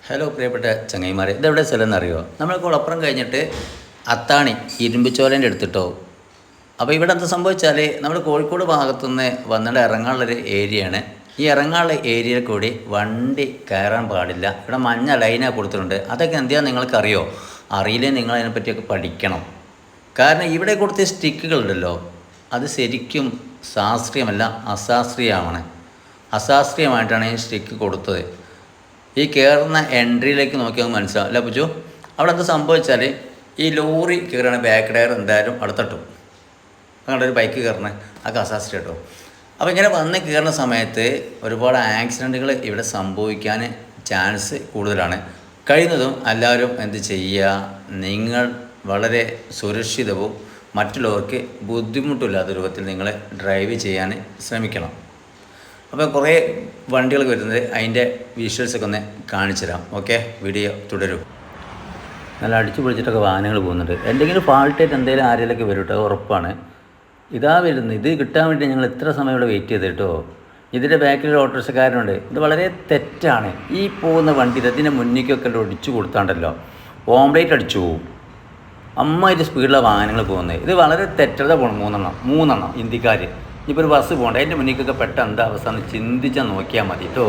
Hello പ്രിയപ്പെട്ട ചങ്ങായിമാരെ, ഇതെവിടെ സ്ഥലം എന്നറിയോ? നമ്മൾ കുളപ്പുറം കഴിഞ്ഞിട്ട് അത്താണി ഇരുമ്പിച്ചോലേൻ്റെ എടുത്തിട്ടോ. അപ്പോൾ ഇവിടെ എന്താ സംഭവിച്ചാൽ നമ്മൾ കോഴിക്കോട് ഭാഗത്തുനിന്ന് വന്നിട്ട് ഇറങ്ങാനുള്ളൊരു ഏരിയയാണ്. ഈ ഇറങ്ങാനുള്ള ഏരിയയിൽ കൂടി വണ്ടി കയറാൻ പാടില്ല. ഇവിടെ മഞ്ഞ ലൈനാണ് കൊടുത്തിട്ടുണ്ട്. അതൊക്കെ എന്താണെന്ന് നിങ്ങൾക്കറിയോ? അറിയില്ലേ? നിങ്ങൾ അതിനെപ്പറ്റിയൊക്കെ പഠിക്കണം. കാരണം ഇവിടെ കൊടുത്ത സ്റ്റിക്കുകളുണ്ടല്ലോ, അത് ശരിക്കും ശാസ്ത്രീയമല്ല, അശാസ്ത്രീയമാണ്. അശാസ്ത്രീയമായിട്ടാണ് ഈ സ്റ്റിക്ക് കൊടുത്തത്. ഈ കയറുന്ന എൻട്രിയിലേക്ക് നോക്കിയാൽ മനസ്സിലാവും അല്ല പുജു? അവിടെ എന്താ സംഭവിച്ചാൽ ഈ ലോറി കയറുകയാണ്, ബാക്ക് ടയർ എന്തായാലും അവിടെ തട്ടും. അങ്ങോട്ട് ഒരു ബൈക്ക് കയറണേ അതൊക്കെ അശാസ്ത്രീയം കേട്ടോ. അപ്പോൾ ഇങ്ങനെ വന്ന് കയറുന്ന സമയത്ത് ഒരുപാട് ആക്സിഡൻറ്റുകൾ ഇവിടെ സംഭവിക്കാൻ ചാൻസ് കൂടുതലാണ്. കഴിയുന്നതും എല്ലാവരും എന്ത് ചെയ്യുക, നിങ്ങൾ വളരെ സുരക്ഷിതവും മറ്റുള്ളവർക്ക് ബുദ്ധിമുട്ടില്ലാത്ത രൂപത്തിൽ നിങ്ങൾ ഡ്രൈവ് ചെയ്യാൻ ശ്രമിക്കണം. അപ്പോൾ കുറേ വണ്ടികൾ വരുന്നത്, അതിൻ്റെ വിഷ്വൽസൊക്കെ ഒന്ന് കാണിച്ചു തരാം. ഓക്കെ, വീഡിയോ തുടരും. നല്ല അടിച്ചു പൊളിച്ചിട്ടൊക്കെ വാഹനങ്ങൾ പോകുന്നുണ്ട്. എന്തെങ്കിലും ഫാൾട്ടായിട്ട് എന്തെങ്കിലും ആരെങ്കിലൊക്കെ വരും കേട്ടോ, ഉറപ്പാണ്. ഇതാ വരുന്നത്. ഇത് കിട്ടാൻ വേണ്ടി ഞങ്ങൾ എത്ര സമയം ഇവിടെ വെയിറ്റ് ചെയ്ത് കേട്ടോ. ഇതിൻ്റെ ബാക്കിൽ ഓട്ടോറിക്ഷക്കാരനുണ്ട്. ഇത് വളരെ തെറ്റാണ്. ഈ പോകുന്ന വണ്ടി ഇതിൻ്റെ മുന്നിലേക്കൊക്കെ ഒടിച്ചു കൊടുത്താണ്ടല്ലോ, ഓംലേറ്റ് അടിച്ചു പോകും. അമ്മായിട്ട് സ്പീഡിലാണ് വാഹനങ്ങൾ പോകുന്നത്. ഇത് വളരെ തെറ്റത പോകണം. മൂന്നെണ്ണം ഇന്ത്യക്കാർ. ഇപ്പോൾ ഒരു ബസ് പോകണ്ട, അതിൻ്റെ മുന്നിലേക്കൊക്കെ പെട്ടെന്ന് എന്താ അവസ്ഥ എന്ന് ചിന്തിച്ചാൽ നോക്കിയാൽ മതി കേട്ടോ.